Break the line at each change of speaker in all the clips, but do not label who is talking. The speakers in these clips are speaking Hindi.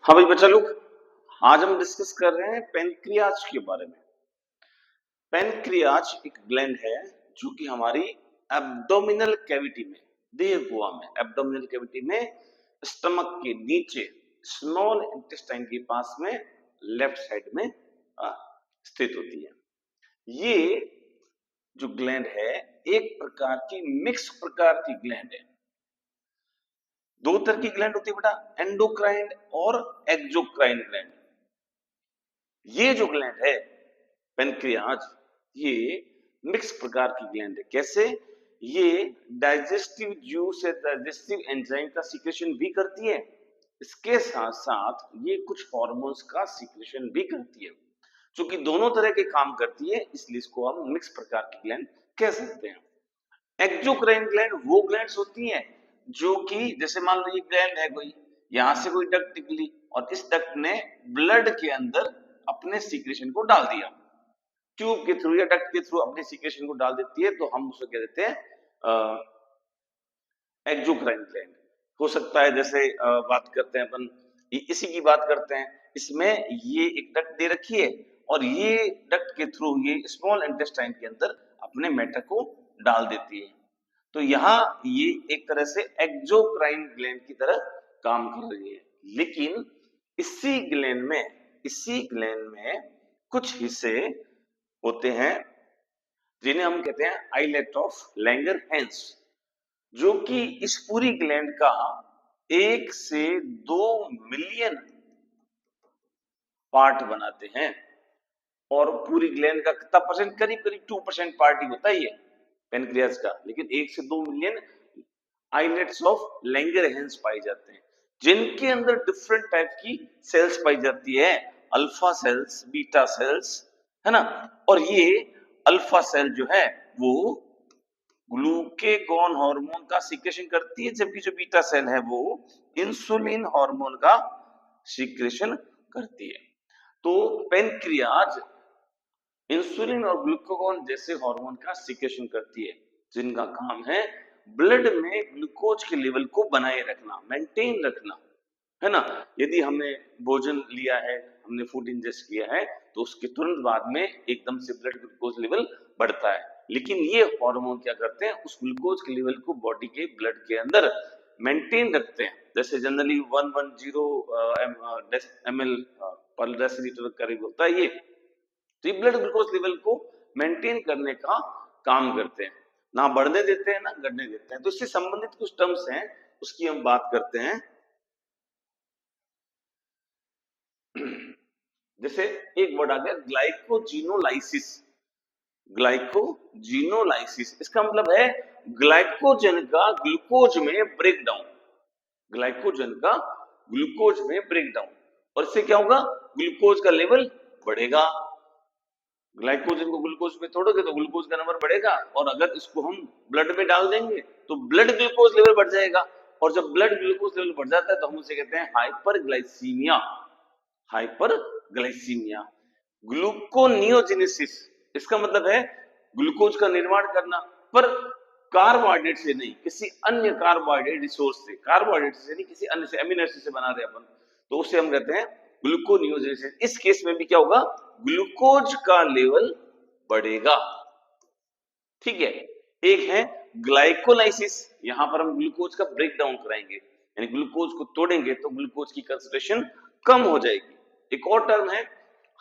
हाँ भाई बच्चा लोग, आज हम डिस्कस कर रहे हैं पेनक्रियाज के बारे में। पेनक्रियाज एक ग्लैंड है जो कि हमारी एब्डोमिनल कैविटी में, देह गुहा में, एब्डोमिनल कैविटी में स्टमक के नीचे स्मॉल इंटेस्टाइन के पास में लेफ्ट साइड में स्थित होती है। ये जो ग्लैंड है एक प्रकार की मिक्स प्रकार की ग्लैंड है। दो तरह की ग्लैंड होती है बेटा, एंडोक्राइन और एक्सोक्राइन ग्लैंड। ये जो ग्लैंड है पेनक्रियाज, ये मिक्स प्रकार की ग्लैंड है। कैसे? ये डाइजेस्टिव जूस या डाइजेस्टिव एंजाइम का सीक्रेशन भी करती है, इसके साथ साथ ये कुछ हार्मोन्स का सीक्रेशन भी करती है, जो कि दोनों तरह के काम करती है, इसलिए इसको हम मिक्स प्रकार की ग्लैंड कह सकते हैं। एक्सोक्राइन ग्लैंड वो ग्लैंड्स होती हैं जो कि जैसे मान लो ये ग्लैंड है कोई, यहां से कोई डक्ट निकली और इस डक्ट ने ब्लड के अंदर अपने सीक्रेशन को डाल दिया, ट्यूब के थ्रू या डक्ट के थ्रू अपने सीक्रेशन को डाल देती है, तो हम उसे कह देते हैं एक्सोक्राइन ग्लैंड। हो सकता है जैसे बात करते हैं अपन, इसी की बात करते हैं, इसमें ये एक डक्ट दे रखी है और ये डक्ट के थ्रू ये स्मॉल इंटेस्टाइन के अंदर अपने मैटर को डाल देती है। तो यहाँ ये एक तरह से एक्सोक्राइन ग्लैंड की तरह काम कर रही है। लेकिन इसी ग्लैंड में कुछ हिस्से होते हैं जिन्हें हम कहते हैं आइलेट ऑफ लैंगरहैंस, जो कि इस पूरी ग्लैंड का 1 से 2 मिलियन पार्ट बनाते हैं। और पूरी ग्लैंड का कितना परसेंट? करीब करीब 2% पार्ट ही होता है ये पेनक्रियाज का, लेकिन 1 से 2 मिलियन आइलेट्स ऑफ लैंगरहैंस पाए जाते हैं, जिनके अंदर डिफरेंट टाइप की सेल्स पाई जाती है, अल्फा सेल्स, बीटा सेल्स, है ना। और ये अल्फा सेल जो है वो ग्लूकेगॉन हार्मोन का सीक्रेशन करती है, जबकि जो बीटा सेल है वो इंसुलिन हार्मोन का सीक्रेशन करती है। तो पेनक्रियाज इंसुलिन और ग्लूकागॉन जैसे हार्मोन का सीक्रेशन करती है, जिनका काम है ब्लड में ग्लूकोज के लेवल को बनाए रखना, मेंटेन रखना, है ना। यदि हमने भोजन लिया है, हमने फूड इंजेस्ट किया है, तो उसके तुरंत बाद में एकदम से ब्लड ग्लूकोज लेवल बढ़ता है, लेकिन ये हार्मोन क्या करते हैं, उस ग्लूकोज के लेवल को बॉडी के ब्लड के अंदर मेंटेन रखते हैं। जैसे जनरली 110 ml पर डेसीलीटर करीब होता है ये, तो ये ब्लड ग्लूकोज लेवल को मेंटेन करने का काम करते हैं, ना बढ़ने देते हैं ना घटने देते हैं। तो इससे संबंधित कुछ टर्म्स हैं, उसकी हम बात करते हैं। जैसे एक वर्ड आ गया ग्लाइकोजिनोलाइसिस। ग्लाइकोजिनोलाइसिस इसका मतलब है ग्लाइकोजन का ग्लूकोज में ब्रेकडाउन, ग्लाइकोजन का ग्लूकोज में ब्रेकडाउन। और इससे क्या होगा? ग्लूकोज का लेवल बढ़ेगा। ग्लाइकोजन को ग्लूकोज में तोड़ोगे तो ग्लूकोज का नंबर बढ़ेगा, और अगर इसको हम ब्लड में डाल देंगे तो ब्लड ग्लूकोज लेवल बढ़ जाएगा। और जब ब्लड ग्लूकोज लेवल बढ़ जाता है तो हम उसे कहते हैं हाइपरग्लाइसीमिया। हाइपरग्लाइसीमिया। ग्लूकोनियोजेनेसिस इसका मतलब है ग्लूकोज का निर्माण करना, पर कार्बोहाइड्रेट से नहीं, किसी अन्य कार्बोहाइड्रेट रिसोर्स से, कार्बोहाइड्रेट से नहीं, किसी अन्य से, अमीनो एसिड से बना रहे अपन, तो उसे हम कहते हैं ग्लूकोनियोजेनेसिस। इस केस में भी क्या होगा? ग्लूकोज का लेवल बढ़ेगा। ठीक है। एक है ग्लाइकोलाइसिस, यहां पर हम ग्लूकोज का ब्रेकडाउन कराएंगे, यानी ग्लूकोज को तोड़ेंगे तो ग्लूकोज की कंसंट्रेशन कम हो जाएगी। एक और टर्म है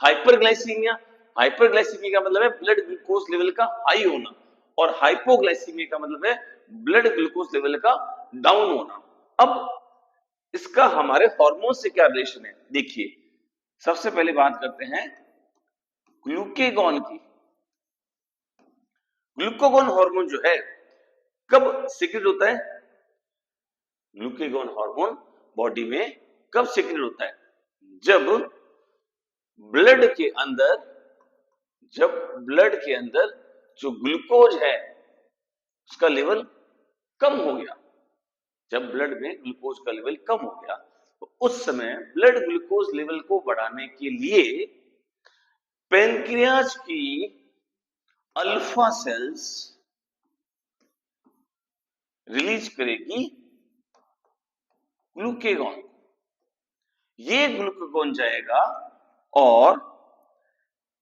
हाइपरग्लाइसीमिया। हाइपरग्लाइसीमिया का मतलब है ब्लड ग्लूकोज लेवल का हाई होना, और हाइपोग्लाइसीमिया का मतलब है ब्लड ग्लूकोज लेवल का डाउन होना। अब इसका हमारे हार्मोन से क्या रिलेशन है? देखिए, सबसे पहले बात करते हैं ग्लूकेगॉन की। ग्लूकागॉन हार्मोन जो है कब सीक्रेट होता है? ग्लूकेगॉन हार्मोन बॉडी में कब सीक्रेट होता है? जब ब्लड के अंदर जो ग्लूकोज है उसका लेवल कम हो गया। जब ब्लड में ग्लूकोज का लेवल कम हो गया तो उस समय ब्लड ग्लूकोज लेवल को बढ़ाने के लिए पेनक्रियाज की अल्फा सेल्स रिलीज करेगी ग्लूकेगॉन। ये ग्लूकागोन जाएगा और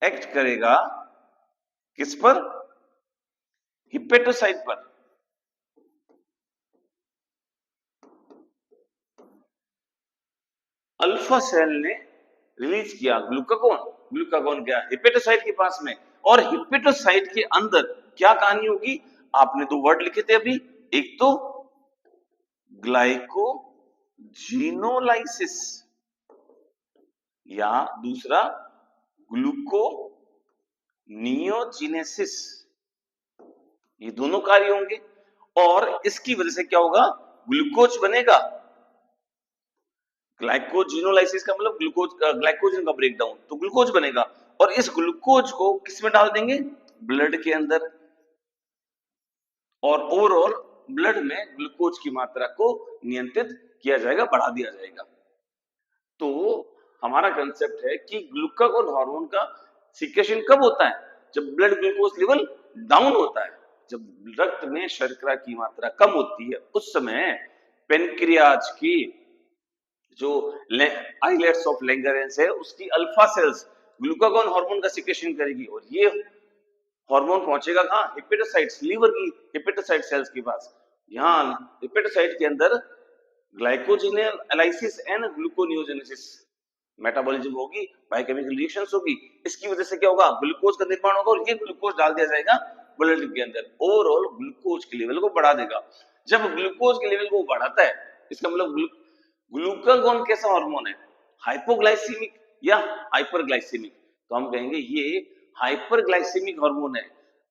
एक्ट करेगा किस पर? हिपेटोसाइट पर। अल्फा सेल ने रिलीज किया ग्लूकागोन, ग्लूकागोन गया हिपेटोसाइट के पास में, और हिपेटोसाइट के अंदर क्या कहानी होगी? आपने दो वर्ड लिखे थे अभी, एक तो ग्लाइकोजिनोलाइसिस या दूसरा ग्लूकोनियोजिनेसिस, ये दोनों कार्य होंगे। और इसकी वजह से क्या होगा? ग्लूकोज बनेगा। ग्लाइकोजिनोलाइसिस का मतलब ग्लूकोज, ग्लाइकोजन का ब्रेकडाउन, तो ग्लूकोज बनेगा और इस ग्लूकोज को किस में डाल देंगे? ब्लड के अंदर, और ओवरऑल ब्लड में ग्लूकोज की मात्रा को नियंत्रित किया जाएगा, बढ़ा दिया जाएगा। तो हमारा कंसेप्ट है कि ग्लूकागोन हार्मोन का सीक्रेशन कब होता है? जब ब्लड ग्लूकोज लेवल डाउन होता है, जब रक्त में शर्करा की मात्रा कम होती है, उस समय पेनक्रियाज की जो आइलेट्स ऑफ लैंगरेंस है उसकी अल्फा सेल्स ग्लूकागोन हार्मोन का सीक्रेशन करेगी, और ये हार्मोन पहुंचेगा कहां? हिपेटोसाइट्स, लीवर की हिपेटोसाइट सेल्स के पास। यहां हिपेटोसाइट के अंदर ग्लाइकोजिनोलाइसिस एंड ग्लूकोनियोजेनेसिस मेटाबॉलिज्म होगी, बायोकेमिकल रिएक्शंस होगी। इसकी वजह से क्या होगा? ग्लूकोज का निर्माण होगा और ये ग्लूकोज डाल दिया जाएगा ब्लड के अंदर, ओवरऑल ग्लूकोज के लेवल को बढ़ा देगा। जब ग्लूकोज के लेवल को बढ़ाता है, इसका मतलब ग्लूकागोन कैसा हार्मोन है? हाइपोग्लाइसीमिक या हाइपरग्लाइसीमिक? तो हम कहेंगे ये हाइपरग्लाइसीमिक हार्मोन है।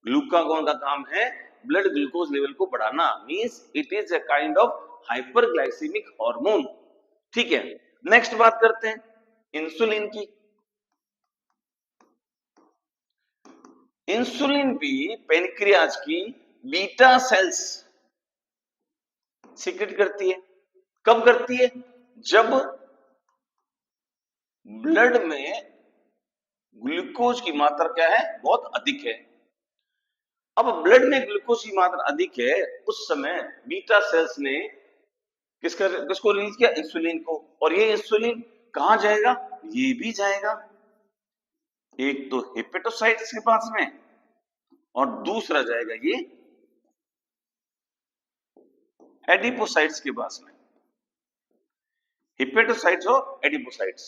ग्लूकागोन का काम है ब्लड ग्लूकोज लेवल को बढ़ाना, means it is a kind of hyperglycaemic hormone. ठीक है, नेक्स्ट बात करते हैं इंसुलिन की। इंसुलिन भी पेनक्रियाज की बीटा सेल्स सीक्रेट करती है। कब करती है? जब ब्लड में ग्लूकोज की मात्रा क्या है? बहुत अधिक है। अब ब्लड में ग्लूकोज की मात्रा अधिक है, उस समय बीटा सेल्स ने किसको रिलीज किया? इंसुलिन को। और ये इंसुलिन कहां जाएगा? ये भी जाएगा एक तो हिपेटोसाइट्स के पास में, और दूसरा जाएगा ये एडिपोसाइट्स के पास में। हिपेटोसाइट्स और एडिपोसाइट्स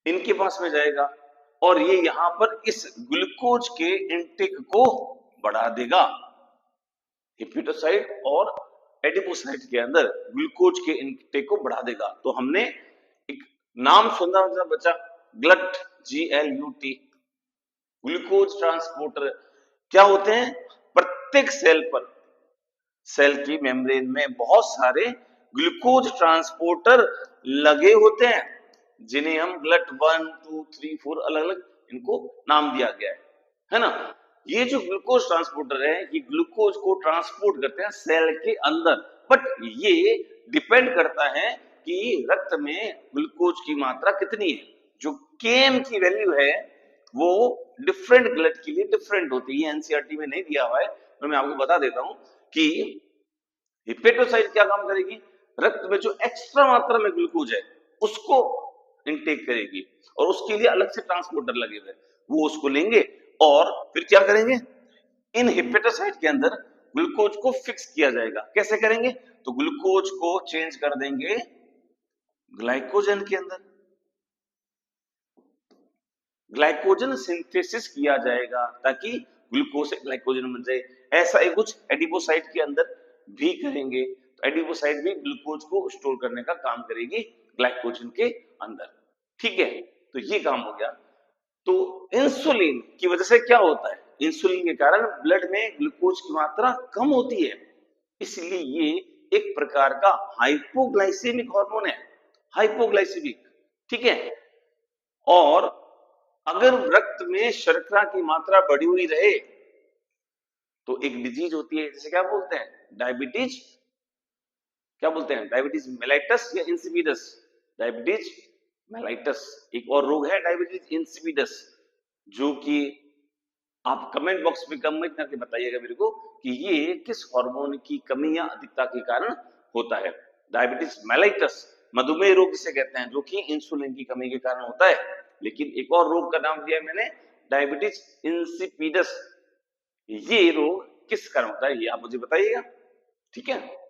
इनके पास में जाएगा, और ये यहां पर इस ग्लूकोज के इंटेक को बढ़ा देगा। हिपेटोसाइट और एडिपोसाइट के अंदर ग्लूकोज के इंटेक को बढ़ा देगा। तो हमने एक नाम सुना बच्चा, ग्लट, GLUT, ग्लूकोज ट्रांसपोर्टर। क्या होते हैं? प्रत्येक सेल पर, सेल की मेम्ब्रेन में बहुत सारे ग्लूकोज ट्रांसपोर्टर लगे होते हैं, जिन्हें हम ग्लट 1, 2, 3, 4 अलग अलग इनको नाम दिया गया है ना। ये जो ग्लूकोज ट्रांसपोर्टर है, ये ग्लूकोज को ट्रांसपोर्ट करते हैं सेल के अंदर, बट ये डिपेंड करता है कि रक्त में ग्लूकोज की मात्रा कितनी है। जो केएम की वैल्यू है वो डिफरेंट ग्लट के लिए डिफरेंट होती है, एनसीईआरटी में नहीं दिया हुआ है, तो मैं आपको बता देता हूं कि हिपेटोसाइट क्या काम करेगी? रक्त में जो एक्स्ट्रा मात्रा में ग्लूकोज है उसको इनटेक करेगी, और उसके लिए अलग से ट्रांसपोर्टर लगे हुए, वो उसको लेंगे और फिर क्या करेंगे? इन हिपेटोसाइट के अंदर ग्लूकोज को फिक्स किया जाएगा। कैसे करेंगे? तो ग्लूकोज को चेंज कर देंगे ग्लाइकोजन के अंदर, ग्लाइकोजन सिंथेसिस किया जाएगा ताकि ग्लूकोज से ग्लाइकोजन बन जाए। ऐसा ही कुछ एडिपोसाइट के अंदर भी करेंगे, तो एडिपोसाइट भी ग्लूकोज को स्टोर करने का काम करेगी ग्लाइकोजन के अंदर। ठीक है, तो ये काम हो गया। तो इंसुलिन की वजह से क्या होता है? इंसुलिन के कारण ब्लड में ग्लूकोज की मात्रा कम होती है, इसलिए ये एक प्रकार का हाइपोग्लाइसेमिक हार्मोन है, हाइपोग्लाइसेमिक। ठीक है, और अगर रक्त में शर्करा की मात्रा बढ़ी हुई रहे तो एक डिजीज होती है, जिसे क्या बोलते हैं? डायबिटीज। क्या बोलते हैं? डायबिटीज मेलाइटस या इंसिपिडस? Diabetes mellitus. एक और रोग है डायबिटीज इंसिपिडस, जो कि आप कमेंट बॉक्स में कमेंट करके बताइएगा मेरे को कि ये किस हार्मोन की कमी या अधिकता के कारण होता है। डायबिटीज मेलाइटस मधुमेह रोग जिसे कहते हैं, जो कि इंसुलिन की कमी के कारण होता है। लेकिन एक और रोग का नाम दिया मैंने, डायबिटीज इंसिपिडस। ये रोग किस कारण होता है, ये आप मुझे बताइएगा। ठीक है,